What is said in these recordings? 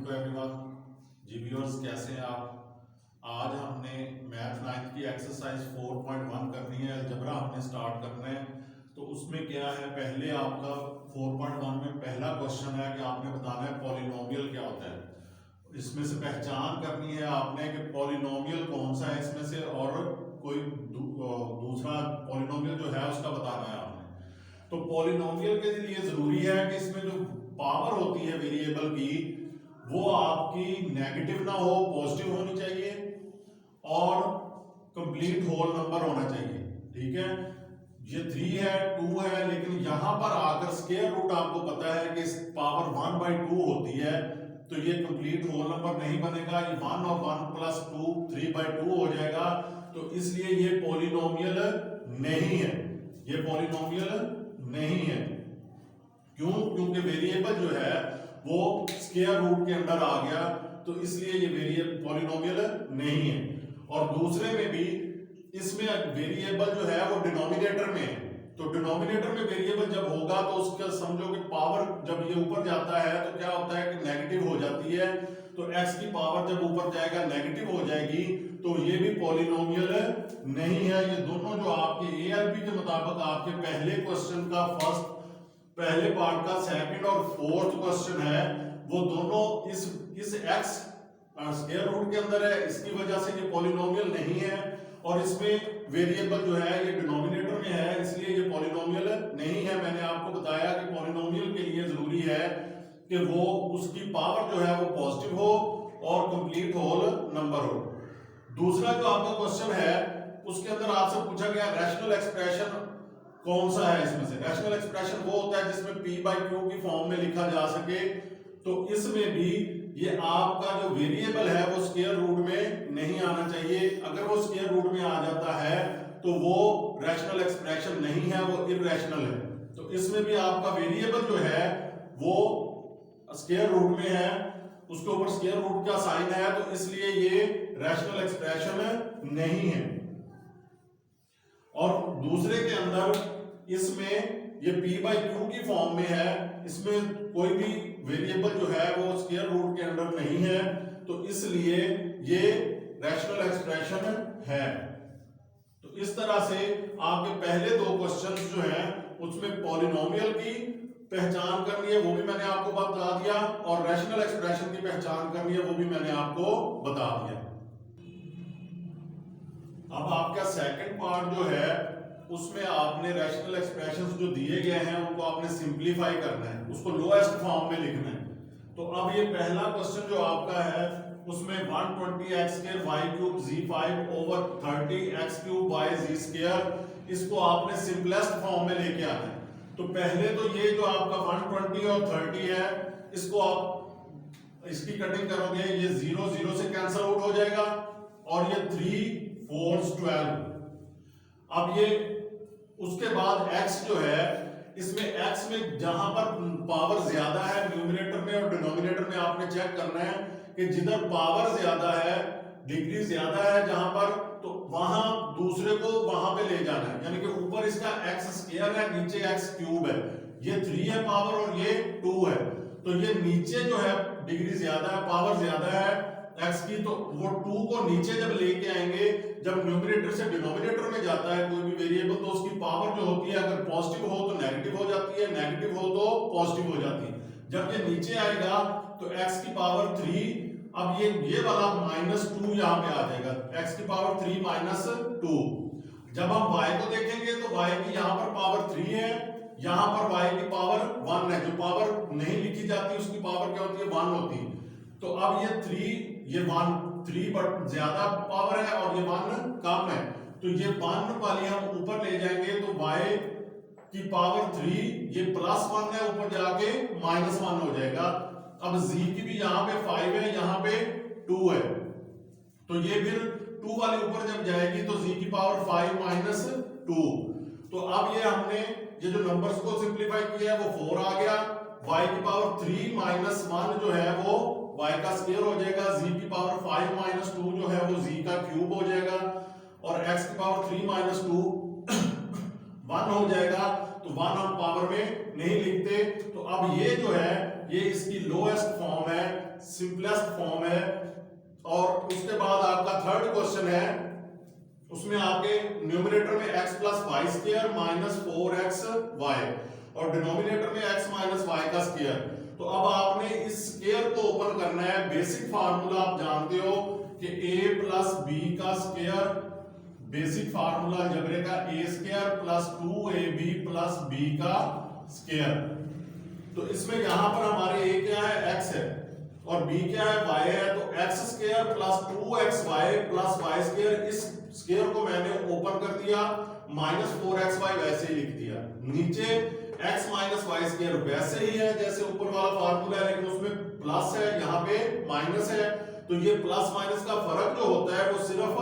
To everyone. Ji viewers, कैसे हैं आप? आज हमने मैथ 9th की एक्सरसाइज 4.1 करनी है। अलजेब्रा हमने स्टार्ट करना है। तो उसमें क्या है, पहले आपका 4.1 में पहला क्वेश्चन है कि आपने बताना है पॉलिनोमियल क्या होता है। इसमें से पहचान करनी है आपने कि पॉलिनोमियल कौन सा है इसमें से, और कोई दूसरा पॉलिनोमियल जो है उसका बताना है आपने। तो पॉलिनोमियल के लिए जरूरी है कि इसमें जो पावर होती है वेरिएबल की, वो आपकी नेगेटिव ना हो, पॉजिटिव होनी चाहिए, और कंप्लीट होल नंबर होना चाहिए। ठीक है, ये 3 है, 2 है, लेकिन यहां पर आकर स्क्वायर रूट आपको पता है कि पावर 1/2 होती है, तो ये कंप्लीट होल नंबर नहीं बनेगा। ये 1 और 1 + 2 3/2 हो जाएगा। तो इसलिए ये पॉलिनोमियल नहीं है, ये पॉलिनोमियल नहीं है। क्यों? क्योंकि वेरिएबल जो है वो स्क्वायर रूट के अंदर आ गया, तो इसलिए ये वेरिएबल पॉलिनोमियल नहीं है। और दूसरे में भी इसमें वेरिएबल जो है वो डिनोमिनेटर में है, तो डिनोमिनेटर में वेरिएबल जब होगा तो उसका समझो कि पावर जब ये ऊपर जाता है तो क्या होता है कि नेगेटिव हो जाती है। तो x की पावर जब ऊपर जाएगा नेगेटिव हो जाएगी, तो ये भी पॉलिनोमियल नहीं है। ये दोनों जो आपके ALP के मुताबिक आपके पहले क्वेश्चन का पहले पार्ट का सेकंड और फोर्थ क्वेश्चन है, वो दोनों इस x स्क्वायर रूट के अंदर है, इसकी वजह से ये पॉलिनोमियल नहीं है। और इसमें वेरिएबल जो है ये डिनोमिनेटर में है, इसलिए ये पॉलिनोमियल नहीं है। मैंने आपको बताया कि पॉलिनोमियल के लिए जरूरी है कि वो उसकी पावर जो है वो पॉजिटिव हो और कंप्लीट होल नंबर हो। दूसरा जो आपका क्वेश्चन है उसके अंदर आपसे पूछा गया रैशनल एक्सप्रेशन कौन सा है। इसमें से रैशनल एक्सप्रेशन वो होता है जिसमें p/q की फॉर्म में लिखा जा सके। तो इसमें भी ये आपका जो वेरिएबल है वो स्क्वायर रूट में नहीं आना चाहिए। अगर वो स्क्वायर रूट में आ जाता है तो वो रैशनल एक्सप्रेशन नहीं है, वो इररेशनल है। तो इसमें भी आपका वेरिएबल जो है वो स्क्वायर रूट में है, उसके ऊपर स्क्वायर रूट का साइन है, तो इसलिए ये रैशनल एक्सप्रेशन नहीं है। और दूसरे के अंदर इसमें ये p/q की फॉर्म में है, इसमें कोई भी वेरिएबल जो है वो स्क्वायर रूट के अंदर नहीं है, तो इसलिए ये रैशनल एक्सप्रेशन है। तो इस तरह से आपके पहले दो क्वेश्चंस जो हैं उसमें पॉलिनोमियल की पहचान करनी है, वो भी मैंने आपको बता दिया, और रैशनल एक्सप्रेशन की पहचान करनी है, वो भी मैंने आपको बता दिया। अब आपका सेकंड पार्ट जो है उसमें आपने रैशनल एक्सप्रेशंस जो दिए गए हैं उनको आपने सिंपलीफाई करना है, उसको लोएस्ट फॉर्म में लिखना है। तो अब ये पहला क्वेश्चन जो आपका है उसमें 120x² y³ z5 over 30x³ z², इसको आपने सिंपलेस्ट फॉर्म में लेके आना है। तो पहले तो ये जो आपका 120 और 30 है, इसको आप इसकी कटिंग करोगे, ये 0 0 से कैंसिल आउट हो जाएगा, और ये 3 4 12। अब ये उसके बाद x जो है, इसमें x में जहां पर पावर ज्यादा है न्यूमरेटर में और डिनोमिनेटर में, आपने चेक करना है कि जिधर पावर ज्यादा है, डिग्री ज्यादा है जहां पर, तो वहां दूसरे को वहां पे ले जाना है। यानी कि ऊपर इसका x² है, नीचे x³ है, ये 3 है पावर और ये 2 है। तो ये नीचे जो है डिग्री ज्यादा है, पावर ज्यादा है x की, तो वो 2 को नीचे जब लेके आएंगे, जब न्यूमरेटर से डिनोमिनेटर में जाता है कोई भी वेरिएबल, तो उसकी पावर जो होती है अगर पॉजिटिव हो तो नेगेटिव हो जाती है, नेगेटिव हो तो पॉजिटिव हो जाती है। जब ये नीचे आएगा तो x की पावर 3, अब ये वाला -2 यहां पे आ जाएगा, x की पावर 3 - 2। जब हम y को देखेंगे तो y की यहां पर पावर 3 है, यहां पर y की पावर 1 है। जो पावर नहीं लिखी जाती उसकी पावर क्या होती है? 1 होती है। तो अब ये 3 पर ज्यादा पावर है और ये 1 कम है, तो ये 1 वाली हम ऊपर ले जाएंगे तो y की पावर 3, ये +1 है, ऊपर जाके -1 हो जाएगा। अब z की भी यहाँ पे 5 है, यहाँ पे 2 है, तो ये फिर 2 वाले ऊपर जब जाएगी तो z की पावर 5 - 2। तो अब ये हमने ये जो नंबर्स को सिंपलीफाई किया है वो 4 आ गया। y की पावर 3 - 1 जो है वो y का स्क्वायर हो जाएगा, z की पावर 5 - 2 जो है वो z का क्यूब हो जाएगा, और x की पावर 3 - 2 1 हो जाएगा। तो 1 हम पावर में नहीं लिखते। तो अब ये जो है ये इसकी लोएस्ट फॉर्म है, सिंपलेस्ट फॉर्म है। और उसके बाद आपका थर्ड क्वेश्चन है, उसमें आपके न्यूमरेटर में x plus y square minus 4x y और डिनोमिनेटर में x माइनस वाई का स्क्वायर। तो अब आपने इस स्क्वायर को ओपन करना है। बेसिक फार्मूला आप जानते हो कि a प्लस बी का स्क्वायर, बेसिक फार्मूला अलजेब्रा का a square plus 2ab plus b का स्क्वायर। तो इसमें यहां पर हमारे a क्या है, x है, और b क्या है, y है। तो x square plus 2xy plus y square, इस स्क्वायर को मैंने ओपन कर दिया, माइनस 4xy वैसे ही लिख दिया। नीचे x माइनस वाई स्क्वायर वैसे ही है जैसे ऊपर वाला फार्मूला है, लेकिन उसमें प्लस है, यहाँ पे माइनस है। तो ये प्लस माइनस का फर्क जो होता है वो सिर्फ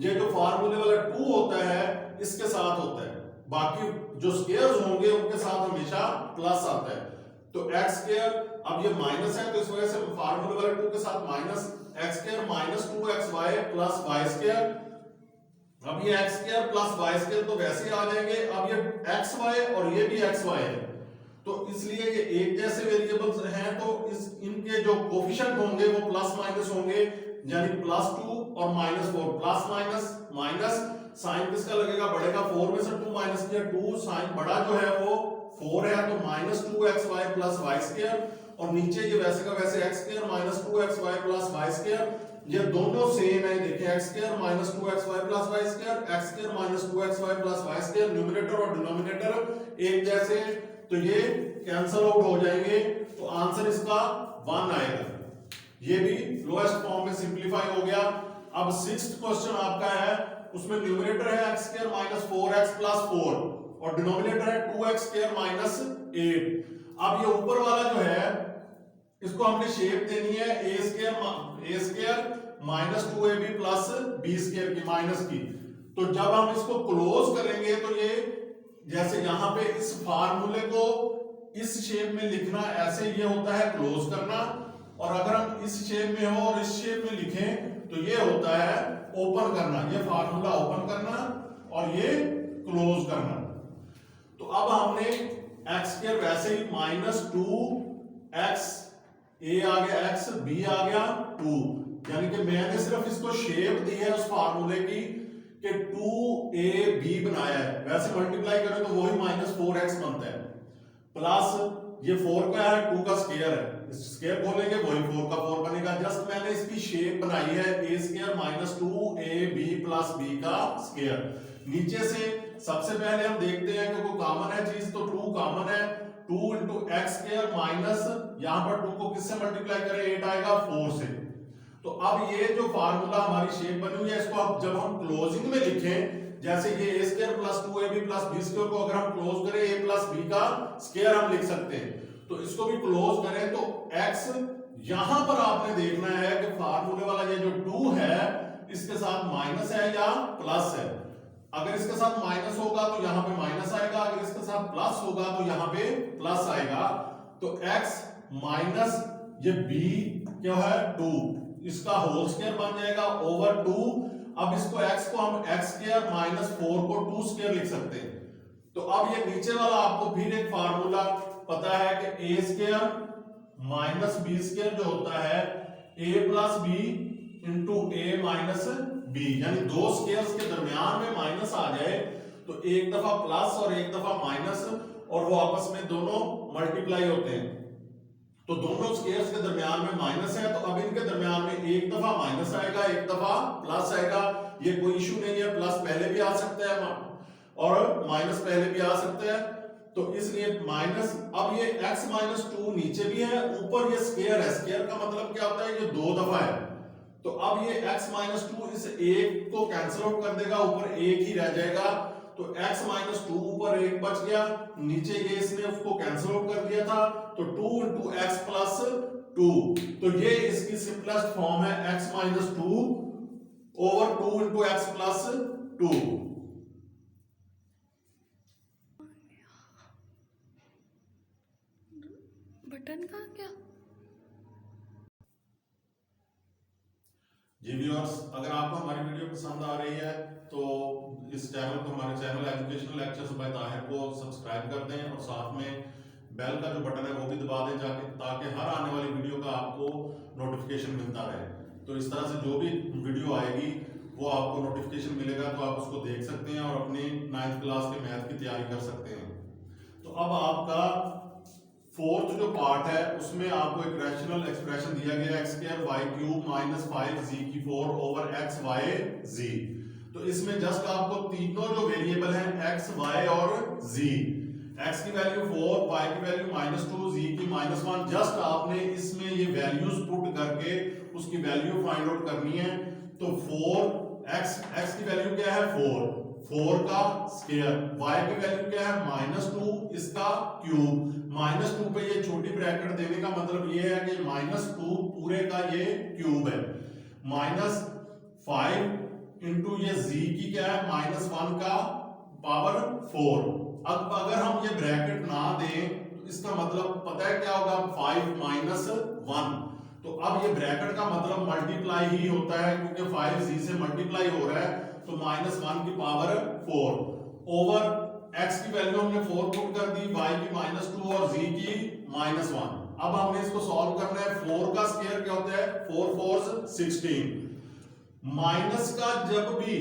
ये जो फार्मूले वाला 2 होता है इसके साथ होता है, बाकी जो स्क्वायर्स होंगे उनके साथ हमेशा प्लस आता है। तो x स्क्वायर, अब ये माइनस है तो इस वजह से फार्मूले वाले 2 के साथ minus x square minus 2xy plus y square. अब ये x square plus y square तो वैसे ही आ जाएंगे। अब ये xy और ये भी xy है, तो इसलिए ये एक जैसे वेरिएबल्स हैं, तो इनके जो कोफिशिएंट होंगे वो प्लस माइनस होंगे, यानी प्लस 2 और minus 4, plus minus minus. Sign किसका लगेगा, बड़े का 4 में से 2 माइनस किया, 2 साइन बड़ा जो है वो 4 है, तो minus 2xy plus y square. और नीचे ये वैसे का वैसे x square minus 2xy plus y square, ये दोनों सेम है। देखिए x square minus 2xy plus y square, x square minus 2xy plus y square, numerator और डिनोमिनेटर एक जैसे, तो ये कैंसल आउट हो जाएंगे। तो आंसर इसका 1 आएगा। ये भी लोएस्ट फॉर्म में सिंपलीफाई हो गया। अब सिक्स्थ क्वेश्चन आपका है, उसमें न्यूमरेटर है x square minus 4x plus 4 और डिनोमिनेटर है 2x स्क्वायर माइनस 8। अब ये ऊपर वाला जो है इसको हमने शेप देनी है a square minus 2ab plus b square की माइनस की। तो जब हम इसको क्लोज करेंगे तो ये जैसे यहां पे इस फार्मूले को इस शेप में लिखना, ऐसे ये होता है क्लोज करना, और अगर हम इस शेप में हो और इस शेप में लिखें तो ये होता है ओपन करना। ये फार्मूला ओपन करना और ये क्लोज करना। तो अब हमने x स्क्वायर वैसे ही माइनस 2x, a आ गया x, b आ गया 2, यानी कि मैंने सिर्फ इसको शेप दी है उस फार्मूले की कि 2ab बनाया है। वैसे मल्टीप्लाई करें तो वही माइनस 4x बनता है, प्लस ये 4 का है, 2 का स्क्वायर है, स्क्वायर खोलेंगे वही 4 का 4 बनेगा। जस्ट मैंने इसकी शेप बनाई है a square minus 2ab plus b का स्क्वायर। नीचे से सबसे पहले हम देखते हैं कि कोई कॉमन है चीज, तो 2 कॉमन है, 2 इंटू एक्स स्क्वायर माइनस, यहां पर 2 को किससे मल्टीप्लाई करें, 8 आएगा 4 से। तो अब ये जो फार्मूला हमारी शेप बनी हुई है, इसको अब जब हम क्लोजिंग में लिखें, जैसे ये a square plus 2ab plus b square को अगर हम क्लोज करें a प्लस b का स्क्वायर हम लिख सकते हैं। तो इसको भी क्लोज करें तो x, यहां पर आपने देखना है कि फार्मूले वाला ये जो 2 है इसके साथ माइनस है या प्लस है। अगर इसके साथ माइनस होगा तो यहां पे माइनस आएगा, अगर इसके साथ प्लस होगा तो यहां पे प्लस आएगा। तो x माइनस ये b क्या है 2, इसका होल स्क्वायर बन जाएगा ओवर 2। अब इसको x को हम x स्क्वायर माइनस 4 को 2 स्क्वायर लिख सकते हैं। तो अब ये नीचे वाला आपको फिर एक फार्मूला पता है कि a square minus b square जो होता है a plus b into a minus b, यानी दो स्क्वायर्स के दरमियान में माइनस आ जाए तो एक दफा प्लस और एक दफा माइनस, और वो आपस में दोनों मल्टीप्लाई होते हैं। तो दोनों स्क्वायर्स के दरमियान में माइनस है, तो अब इनके दरमियान में एक दफा माइनस आएगा, एक दफा प्लस आएगा। ये कोई इशू नहीं है, प्लस पहले भी आ सकता है और माइनस पहले भी आ सकता है। तो इसलिए माइनस, अब ये x माइनस 2 नीचे भी है, ऊपर ये स्क्वायर है, स्क्वायर का मतलब क्या होता है, ये 2 दफा है। तो अब ये x माइनस 2 इस एक को कैंसिल आउट कर देगा, ऊपर एक ही रह जाएगा। तो x माइनस 2 ऊपर एक बच गया, नीचे ये इसने उसको कैंसिल आउट कर दिया था, तो 2 इंटू एक्स प्लस 2। तो ये इसकी सिंपलेस्ट फॉर्म है x minus 2 over 2 into x plus 2। Button का क्या? जी व्यूअर्स, अगर आपको हमारी वीडियो पसंद आ रही है तो इस चैनल को, हमारे channel educational lectures bye Tahir को सब्सक्राइब कर दें और साथ में बेल का जो बटन है वो भी दबा दें ताकि हर आने वाली वीडियो का आपको नोटिफिकेशन मिलता रहे। तो इस तरह से जो भी वीडियो आएगी वो आपको नोटिफिकेशन मिलेगा, तो आप उसको देख सकते हैं और अपनी 9th क्लास के मैथ की तैयारी कर सकते हैं। तो अब आपका फोर्थ जो पार्ट है उसमें आपको एक रैशनल एक्सप्रेशन दिया गया है x² y³ - 5z⁴ over x y z। तो इसमें जस्ट आपको तीनों जो वेरिएबल हैं x y और z, x की वैल्यू 4, y की वैल्यू -2, z की -1, जस्ट आपने इसमें ये वैल्यूज पुट करके उसकी वैल्यू फाइंड आउट करनी है। तो 4x की वैल्यू क्या है 4 का स्क्वायर, y की वैल्यू क्या है -2 इसका क्यूब, -2 पे ये छोटी ब्रैकेट देने का मतलब ये है कि -2 पूरे का ये क्यूब है, -5 इंटू ये z की क्या है -1 का पावर 4। अब अगर हम ये ब्रैकेट ना दें तो इसका मतलब पता है क्या होगा 5 - 1। तो अब ये ब्रैकेट का मतलब मल्टीप्लाई ही होता है क्योंकि 5 z से मल्टीप्लाई हो रहा है, तो -1 की पावर 4 ओवर x की वैल्यू हमने 4 पुट कर दी, y की -2 और z की -1। अब हमने इसको सॉल्व करना है। 4 का स्क्वायर क्या होता है 4 4 16। माइनस का जब भी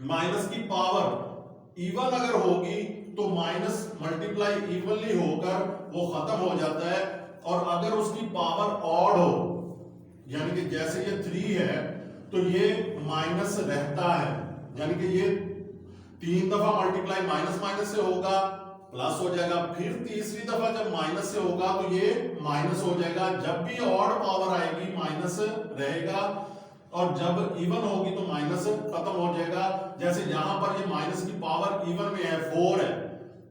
माइनस की पावर इवन अगर होगी तो माइनस मल्टीप्लाई इवनली होकर वो खत्म हो जाता है, और अगर उसकी पावर ऑड हो यानी कि जैसे ये 3 है तो ये माइनस रहता है, यानी कि ये 3 दफा मल्टीप्लाई माइनस माइनस से होगा प्लस हो जाएगा, फिर तीसरी दफा जब माइनस से होगा तो ये माइनस हो जाएगा। जब भी ऑड पावर आएगी माइनस रहेगा, और जब इवन होगी तो माइनस खत्म हो जाएगा। जैसे यहां पर ये माइनस की पावर इवन में है 4 है,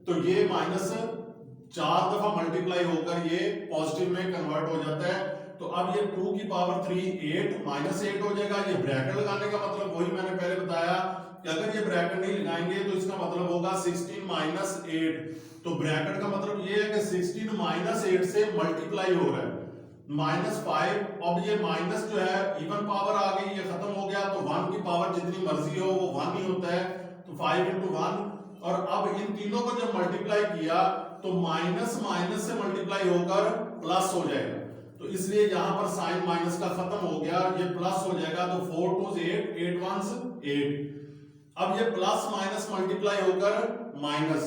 तो ये माइनस 4 दफा मल्टीप्लाई होकर ये पॉजिटिव में कन्वर्ट हो जाता है। तो अब ये 2 की पावर 3 8 -8 हो जाएगा। ये ब्रैकेट लगाने का मतलब वही मैंने पहले बताया कि अगर ये ब्रैकेट नहीं लगाएंगे तो इसका मतलब होगा 16 - 8। तो ब्रैकेट का मतलब ये है कि 16 - 8 से मल्टीप्लाई हो रहा है -5। अब ये माइनस जो है इवन पावर आ गई, ये खत्म हो गया, तो 1 की पावर जितनी मर्जी हो वो 1 ही होता है, तो 5 × 1। और अब इन तीनों को जब मल्टीप्लाई किया तो माइनस माइनस से मल्टीप्लाई होकर प्लस हो जाएगा, तो इसलिए यहां पर साइन माइनस का खत्म हो गया, ये प्लस हो जाएगा। तो 4 2 8 8 1 8। अब ये प्लस माइनस मल्टीप्लाई होकर माइनस,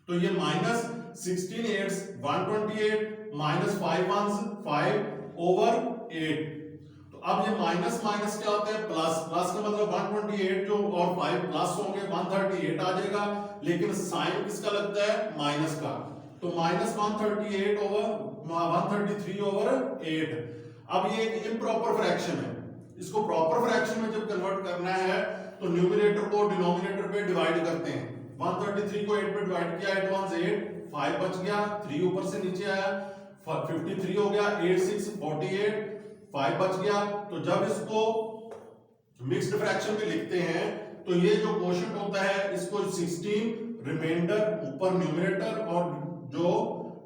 तो ये माइनस 16 8 128 -5 1 5 ओवर 8। तो अब ये माइनस माइनस क्या होता है प्लस, प्लस का मतलब 128 जो और 5 प्लस होंगे 138 आ जाएगा, लेकिन साइन किसका लगता है माइनस का, तो -138 ओवर 133 ओवर 8। अब ये एक इम्प्रॉपर फ्रैक्शन है, इसको प्रॉपर फ्रैक्शन में जब कन्वर्ट करना है तो न्यूमरेटर को डिनोमिनेटर पे डिवाइड करते हैं। 133 को 8 पे डिवाइड किया, 8 1 8 5 बच गया, 3 ऊपर से नीचे आया, 53 हो गया, 8 6 48 5 बच गया। तो जब इसको मिक्स्ड फ्रैक्शन में लिखते हैं तो ये जो क्वोशंट होता है इसको 16 रिमाइंडर ऊपर न्यूमरेटर और जो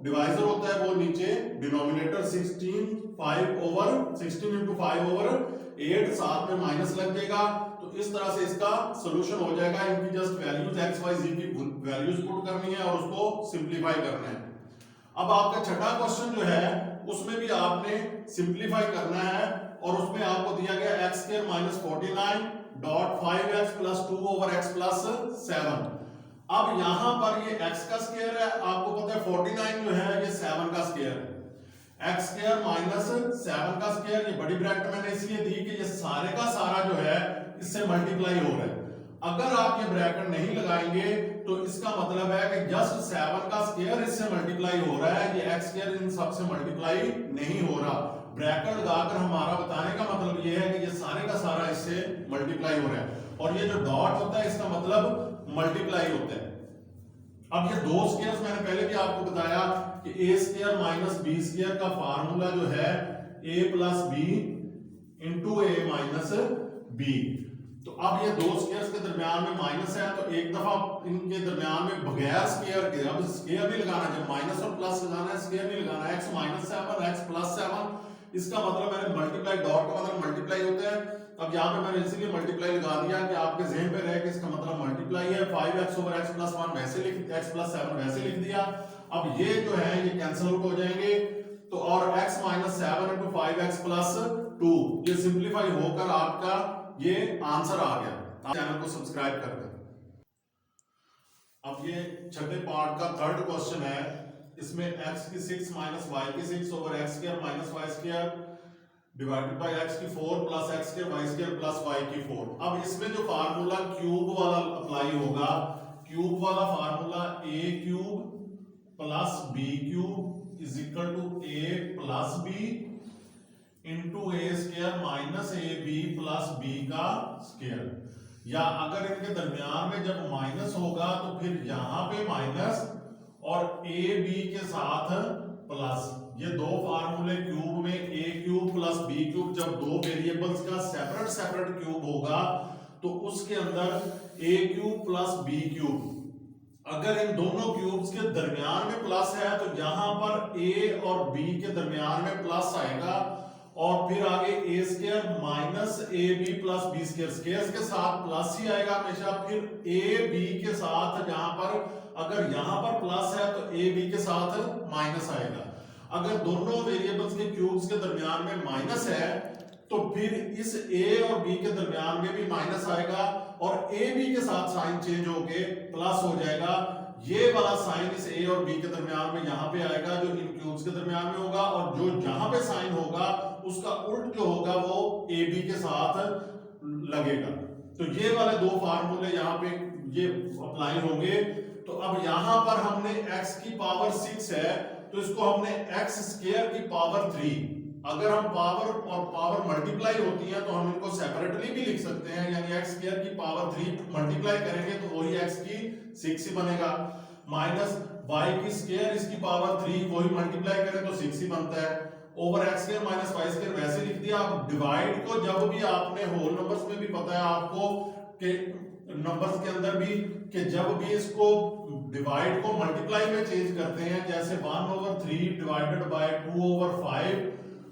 डिवाइजर होता है वो नीचे डिनोमिनेटर। 16 5 ओवर 16 × 5 ओवर 8, साथ में माइनस लग जाएगा। तो इस तरह से इसका सॉल्यूशन हो जाएगा। इनकी just values x y z की वैल्यूज पुट करनी है और उसको सिंपलीफाई करना है। अब आपका छठा क्वेश्चन जो है उसमें भी आपने सिंपलीफाई करना है, और उसमें आपको दिया गया x² - 49 5x + 2 ओवर x + 7। अब यहां पर ये x का स्क्वायर है, आपको पता है 49 जो है ये 7 का स्क्वायर है, x² - 7 का स्क्वायर। ये बड़ी ब्रैकेट मैंने इसलिए दी कि ये सारे का सारा जो है इससे मल्टीप्लाई हो रहा है। अगर आप ये ब्रैकेट नहीं लगाएंगे तो इसका मतलब है कि जस्ट 7 का स्क्वायर इससे मल्टीप्लाई हो रहा है, ये x² इन सब से मल्टीप्लाई नहीं हो रहा। ब्रैकेट लगाकर हमारा बताने का मतलब ये है कि ये सारे का सारा इससे मल्टीप्लाई हो रहा है, और ये जो डॉट होता है इसका मतलब मल्टीप्लाई होता है। अब ये दो स्क्वायर्स मैंने पहले भी आपको बताया कि a² - b² का फार्मूला जो है a + b × a - b। तो अब ये दो स्क्वायर्स के दरमियान में माइनस है, तो एक दफा इनके दरमियान में बगैर स्क्वायर के, अब स्क्वायर नहीं लगाना, जब माइनस और प्लस लगाना है स्क्वायर नहीं लगाना, x - 7 x + 7, इसका मतलब मैंने मल्टीप्लाई, डॉट का मतलब मल्टीप्लाई होता है। अब यहाँ पे मैंने इसीलिए मल्टीप्लाई लगा दिया कि आपके ज़हन पे रहे कि इसका मतलब मल्टीप्लाई है। 5x ओवर x + 1 वैसे लिख, x + 7 वैसे लिख दिया। अब ये जो है ये कैंसिल आउट हो जाएंगे, तो और x minus 7 into 5x plus 2 ये सिंप्लीफाई होकर आपका ये आंसर आ गया। आप चैनल को सब्सक्राइब कर दें। अब ये छठे पार्ट का थर्ड क्वेश्चन है, इसमें x की 6 माइनस y की 6 over x square minus y square divided by x की 4 plus x square y square plus y की 4। अब इसमें जो फार्मूला क्यूब वाला अप्लाई होगा, क्यूब वाला formula a cube plus b cube is equal to a plus b into a square minus A B plus b का square, या अगर इनके दरमियान में जब माइनस होगा तो फिर यहां पे माइनस और ए बी के साथ प्लस। ये दो फार्मूले क्यूब में ए क्यूब प्लस बी क्यूब, जब दो वेरिएबल्स का सेपरेट सेपरेट क्यूब होगा तो उसके अंदर ए क्यूब प्लस बी क्यूब, अगर इन दोनों क्यूब्स के दरमियान में प्लस है तो यहां पर ए और बी के दरमियान में प्लस आएगा, और फिर आगे A square minus A B plus B square, square के साथ प्लस ही आएगा हमेशा। फिर ए बी के साथ यहां पर अगर यहां पर प्लस है तो ए बी के साथ माइनस आएगा। अगर दोनों वेरिएबल्स के क्यूब्स के दरमियान में माइनस है तो फिर इस ए और बी के दरमियान में भी माइनस आएगा और ए बी के साथ साइन चेंज होके प्लस हो जाएगा। ये वाला साइन इस ए और बी के दरमियान में यहां पे आएगा जो इन क्यूब्स के दरमियान में होगा, और जो जहां पे साइन होगा उसका उल्ट जो होगा वो ए बी के साथ लगेगा। तो ये वाले दो फार्मूले यहाँ पे ये अप्लाई होंगे। तो अब यहां पर हमने x की पावर 6 है तो इसको हमने x स्क्वायर की पावर 3, अगर हम पावर और पावर मल्टीप्लाई होती है तो हम इनको सेपरेटली भी लिख सकते हैं, यानी x स्क्वायर की पावर 3 मल्टीप्लाई करेंगे तो वही x की 6 ही बनेगा, माइनस y की स्क्वायर इसकी पावर 3 वही मल्टीप्लाई करें तो 6 ही बनता है, over x square minus y square वैसे लिख दिया। अब डिवाइड को जब भी आपने होल नंबर्स में भी पता है आपको कि नंबर्स के अंदर भी कि जब भी इसको डिवाइड को मल्टीप्लाई में चेंज करते हैं, जैसे 1/3 डिवाइडेड बाय 2/5,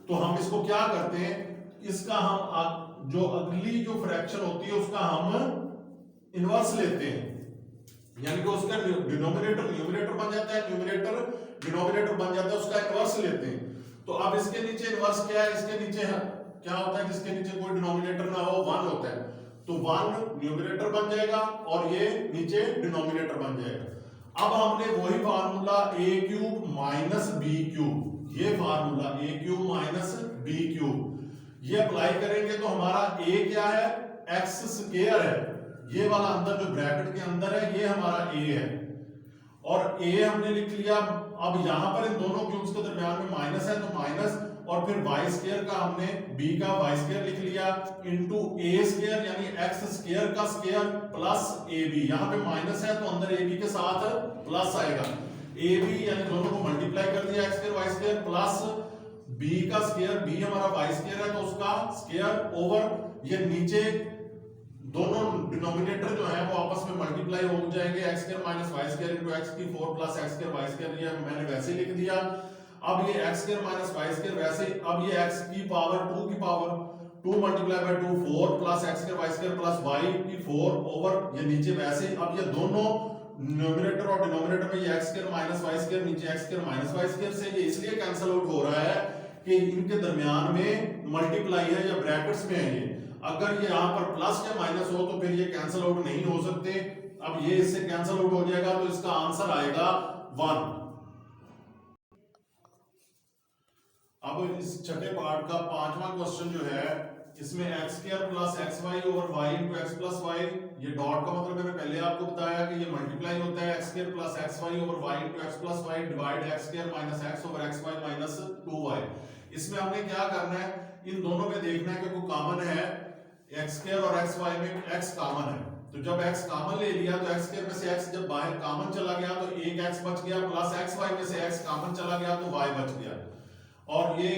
तो हम इसको क्या करते हैं, इसका हम जो अगली जो फ्रैक्शन होती है उसका हम इनवर्स लेते हैं, यानी कि उसका डिनोमिनेटर न्यूमरेटर बन जाता है, न्यूमरेटर डिनोमिनेटर बन जाता है, उसका इनवर्स लेते हैं। तो अब इसके नीचे इनवर्स क्या है, इसके नीचे क्या होता है, जिसके नीचे कोई डिनोमिनेटर ना हो 1 होता है, तो 1 न्यूमरेटर बन जाएगा और ये नीचे डिनोमिनेटर बन जाएगा। अब हमने वही formula a cube minus B cube, ये formula a cube minus B cube ये अप्लाई करेंगे तो हमारा a क्या है, x स्क्वायर है, ये वाला अंदर जो ब्रैकेट के अंदर है ये हमारा a है, और a हमने लिख लिया। अब यहां पर इन दोनों क्यूब्स के दरमियान में माइनस है तो माइनस, और फिर y स्क्वायर का हमने b का y स्क्वायर लिख लिया इनटू a स्क्वायर यानी x स्क्वायर का स्क्वायर प्लस ab, यहां पे माइनस है तो अंदर ab के साथ प्लस आएगा, ab यानी दोनों को मल्टीप्लाई कर दिया x square y square plus b का स्क्वायर, b हमारा y स्क्वायर है तो उसका स्क्वायर ओवर ये नीचे दोनों डिनोमिनेटर जो है वो आपस में मल्टीप्लाई हो जाएंगे, x square minus y square into x की 4 plus x square y square, ये मैंने वैसे लिख दिया। अब ये x square minus y square वैसे, अब ये x की पावर 2 की power 2 multiply by 2 4 plus x square y square plus y की 4 ओवर ये नीचे वैसे। अब ये दोनों न्यूमरेटर और डिनोमिनेटर में ये x square minus y square नीचे x square minus y square से ये इसलिए कैंसिल आउट हो रहा है कि इनके दरमियान में मल्टीप्लाई है या ब्रैकेट्स में है ये, अगर ये यहाँ पर प्लस या माइनस हो तो फिर ये कैंसिल आउट नहीं हो सकते। अब ये इससे कैंसिल आउट हो जाएगा तो इसका आंसर आएगा 1। अब इस छठे पार्ट का पांचवा क्वेश्चन जो है, इसमें x square plus xy over y into x plus y, ये डॉट का मतलब मैंने पहले आपको बताया कि ये मल्टीप्लाई होता है x square plus xy over y into x plus y divide x square minus x over xy minus 2y। इसमें हमने क्या करना है, इन दोनों में देखना है कि कोई कॉमन है, x स्क्वायर और xy में x कॉमन है, तो जब x कॉमन ले लिया तो x स्क्वायर में से x जब बाहर कॉमन चला गया तो एक x बच गया, प्लस xy में से x कॉमन चला गया तो y बच गया, और ये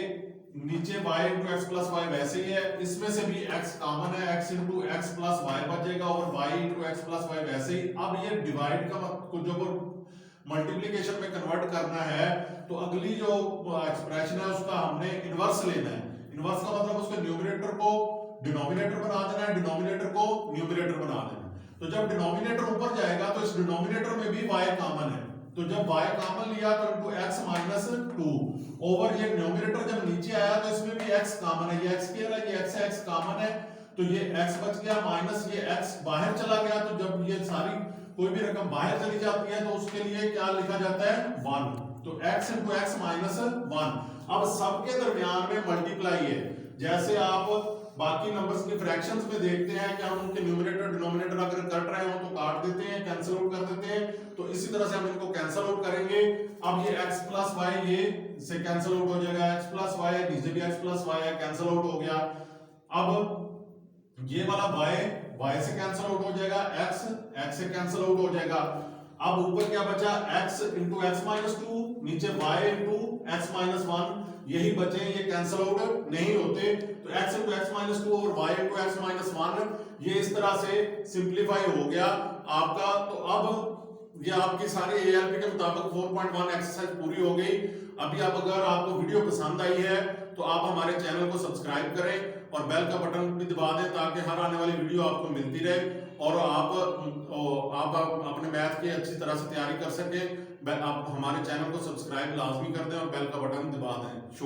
नीचे y into x plus y वैसे ही है, इसमें से भी x कॉमन है, x into x plus y बचेगा और y into x plus y वैसे ही। अब ये डिवाइड का मतलब जब मल्टीप्लिकेशन में कन्वर्ट करना है तो अगली जो एक्सप्रेशन है उसका हमने इनवर्स लेना है। इनवर्स का मतलब उसके न्यूमरेटर को डिनोमिनेटर बना देना है, डिनोमिनेटर को न्यूमरेटर बना देना है। तो जब डिनोमिनेटर ऊपर जाएगा तो इस डिनोमिनेटर में भी y कॉमन है, तो जब y कॉमन लिया तो इनटू x माइनस 2 ओवर ये न्यूमरेटर जब नीचे आया तो इसमें भी x कॉमन है, ये x स्क्वायर है, ये x कॉमन है, तो ये x बच गया माइनस ये x बाहर चला गया। तो जब ये सारी कोई भी रकम बाहर चली जाती है तो उसके लिए क्या लिखा जाता है 1, तो x इंटू एक्स माइनस 1। अब सबके दरमियान में मल्टीप्लाई है, जैसे आप बाकी नंबर्स के फ्रैक्शंस में देखते हैं कि हम उनके न्यूमरेटर डिनोमिनेटर अगर कट रहे हो तो काट देते हैं, कैंसिल आउट कर देते हैं, तो इसी तरह से हम इनको कैंसिल आउट करेंगे। अब ये x प्लस वाई ये से कैंसिल आउट हो जाएगा, x प्लस वाई है, नीचे भी x प्लस वाई है, कैंसिल आउट हो गया। अब ये वाला y से कैंसिल आउट हो जाएगा, x से कैंसिल आउट हो जाएगा। अब ऊपर क्या बचा x इंटू एक्स माइनस 2, नीचे y इंटू एक्स माइनस 1, यही बचे, ये कैंसिल आउट नहीं होते। तो x इंटू एक्स माइनस 2 और y इंटू एक्स माइनस 1 ये इस तरह से सिंप्लीफाई हो गया आपका। तो अब ये आपकी सारी ALP के मुताबिक 4.1 एक्सरसाइज पूरी हो गई। अभी अब अगर आपको वीडियो पसंद आई है तो आप हमारे चैनल को सब्सक्राइब करें और बेल का बटन भी दबा दें ताकि हर आने वाली वीडियो आपको मिलती रहे और आप अपने मैथ की अच्छी तरह से तैयारी कर सकें। आप हमारे चैनल को सब्सक्राइब लाजमी कर दें और बेल का बटन दबा दें।